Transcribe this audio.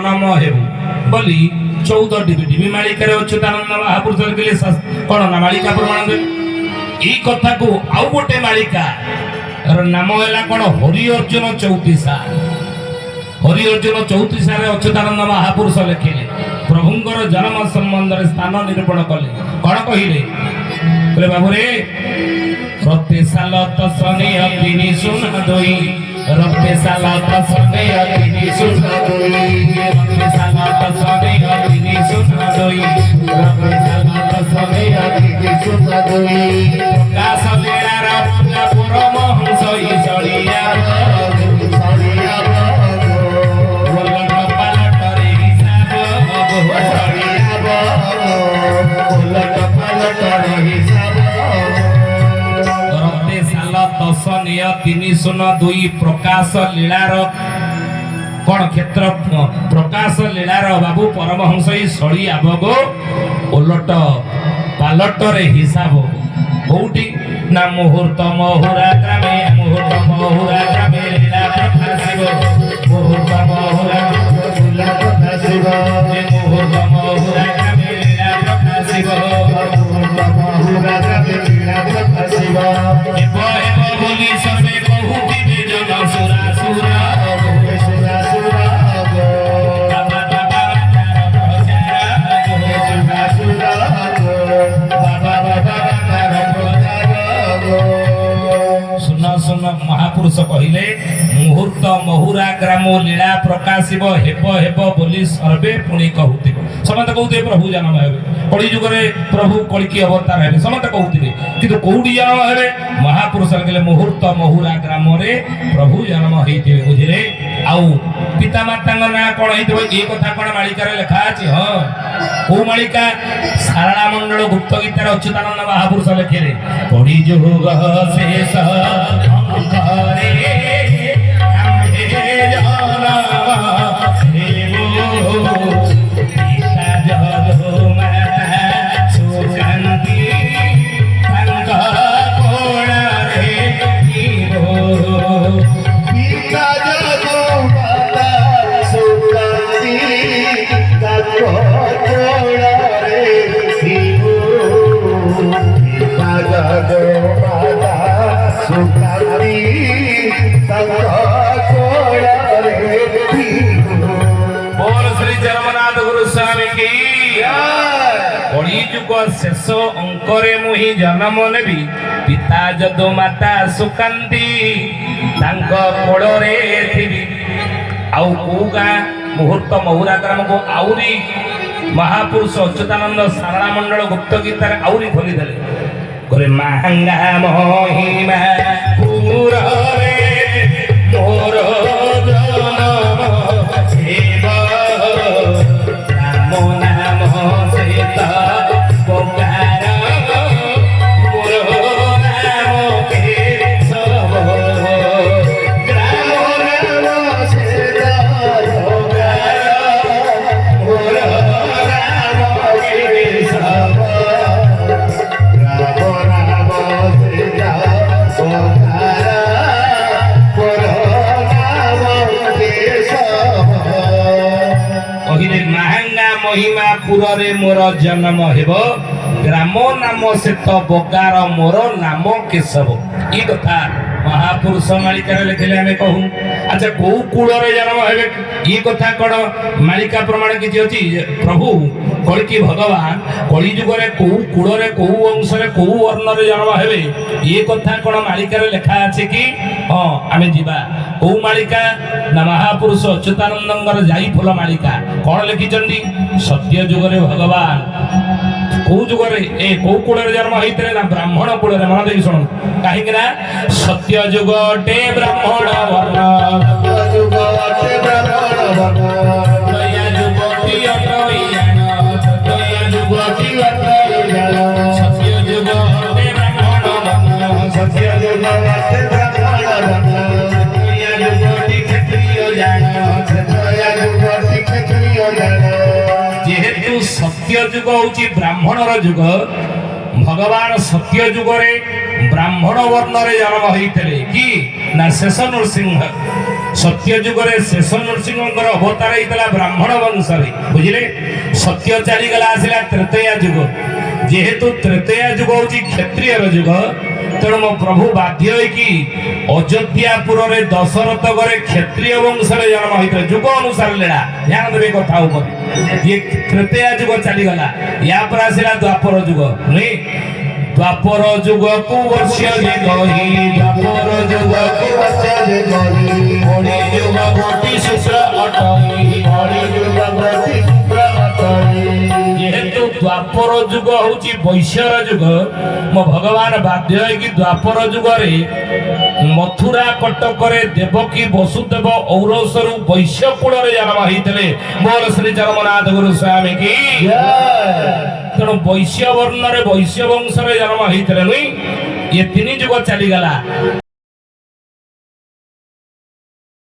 जन्म हेबु बोली 14 डिबी मालिका अच्युतानंद महापुरुष लिखिले कौन ना मालिका प्रमाण दे ई कथा को आउ गोटे मालिका नाम है कौन हरि अर्जुन चौतीसा हरि अर्जुन चौतीसा अच्युतानंद महापुरुष लिखिले प्रभुंकर जन्म संबंध स्थान निरूपण कले कौन कहले बाबू रे रते साल तसने अतिनि सुन दोई रते साल तसने अतिनि सुन दोई रते साल तसने अतिनि सुन दोई रते साल तसने अतिनि सुन दोई प्रकाश लेरार पूजा परम हंस सड़िया तीन सुन दुई प्रकाश लीलार कौन क्षेत्र प्रकाश लीलार बाबू परमहंस सड़ी आबगो ओलट पालट रे हिसाब कोठी ना मुहूर्त महुरा ग्रामे लीला प्रकाशिब मुहूर्त महुरा प्रकाशिब मुहूर्त महुरा ग्रामे लीला प्रकाशिब मुहूर्त महुरा ग्रामे लीला प्रकाशिब बोली सबे कहू दिवे जन सुरा सुरा सुरा सुरा बाबा बाबा प्रचार सुरा सुरा बाबा बाबा प्रचार सुन सुन महापुरुष कहिले मुहूर्त महुरा ग्राम लीला प्रकाशिब हेब हेब बोली सर्वे पुणी कहूथिबो समस्त कहूथिबे प्रभु जन्म हेबे कली जुगरे प्रभु कलिकी अवतार हेबे समस्त कहूथिबे किंतु कोउडी जन्म हेबे महापुरुष कहले मुहूर्त महुरा ग्राम रे प्रभु जन्म हेइथिबे बुझिले आउ पिता माता ना कोन हेइथिबो ए कथा कोन मालिका रे लिखा अछि ह को मालिका सारला मंडल गुप्त गीता अच्युतानंद महापुरुष लिखिले पड़ी जुग शेष अंकारे आम्हे जाना पिता जगो माता सुकांति अंका कोणा रे जीवो पिता जगो माता सुकांति अंका कोणा रे जीवो पिता जगो माता सुकांति अंका कोणा रे जीवो बोल श्री जगन्नाथ गुरु स्वामी की कली जुग शेष अंकरे मुहि जन्म नेबी पिता जदो माता सुकांति तांको कोड़रे थिबी आउ कोगा मुहूर्त महुरा ग्राम को आउरी महापुरुष अच्युतानंद सारला मंडल गुप्त गीता आउरी खोली देले करे महंगा महिमा पुररे मोर जन्म हेब राम नाम सीता पुकार मोर नाम केशव राम नाम सीता पुकार मोर नाम केशव राम नाम सीता पुकार मोर नाम केशव कहिले महंगा महिमा पुररे मोर जन्म हेब ग्राम नाम सेत बगार मोर नाम केशव ई कथा महापुरुष मालिका लिखिले आमे कहू अच्छा को कूलरे जन्म हेबे ई कथा कण मालिका प्रमाण किछि अछि प्रभु कलिकी भगवान कली जुगरे को कूलरे को वंशरे को वर्णरे जन्म हेबे ई कथा कण मालिका लिखा अछि कि हां आमे जीवा को मालिका ना महापुरुष अच्युतानंदंगर जाई फुल मालिका कोन लिखिचंदी सत्य जुगरे भगवान को जुगरे ए को कूलरे जन्म होइतरे ना ब्राह्मण कूलरे मन देई सुन काहे कि ना सत्य जुगटे ब्राह्मण वर्ण सत्य जुगटे ब्राह्मण वर्ण दया जुगति अतोयान दया जुगति अतोयान सत्य जुगटे ब्राह्मण वर्ण सत्य जुगटे ब्राह्मण वर्ण दया जुगति क्षत्रिय जान दया जुगति क्षत्रिय जान जेहेतु सत्य जुग होची ब्राह्मणर जुग भगवान सत्य जुगरे ब्राह्मण वर्ण रे जन्म होइतले कि ना शेष नृसिंह सत्य जुगरे शेष नरसिंहଙ୍କର ଅବତାର ହେଇଥିଲା ବ୍ରାହ୍ମଣ ବଂଶରେ ବୁଝିଲେ ସତ୍ୟ ଚାଲିଗଲା ଆସିଲା ତ୍ରେତୟା ଯୁଗ ଯେହେତୁ ତ୍ରେତୟା ଯୁଗ ହଉଛି କ୍ଷତ୍ରିୟର ଯୁଗ ତେଣୁ ମୋ ପ୍ରଭୁ ବାଧ୍ୟ ହୋଇକି ଅଯୋଧ୍ୟାପୁରରେ ଦଶରଥ ଘରେ କ୍ଷତ୍ରିୟ ବଂଶରେ ଜନ୍ମ ହୋଇଥିଲେ ଯୁଗ ଅନୁସାରେ ଲେଳା ଧ୍ୟାନ ଦେବେ କଥା ଉପରେ ଇଏ ତ୍ରେତୟା ଯୁଗ ଚାଲିଗଲା ୟା ପରେ ଆସିଲା ଦ୍ୱାପର ଯୁଗ ନୁହେଁ द्वापर जुग को वर्ष गही द्वापर जुग को वर्ष गही कली जुग गति शुक्र अटई कली जुग गति शुक्र अटई जेहेतु द्वापर जुग होची वैश्यर जुग मो भगवान बाध्य है कि द्वापर जुग रे मथुरा कटक रे देवकी वसुदेव औरसरु वैश्य कुल रे जन्म होइतले मोर श्री जगन्नाथ गुरु स्वामी की तेणु वैश्य वर्ण रे वैश्य वंश रे जन्म होइतले नुई ये तीन जुग चली गला।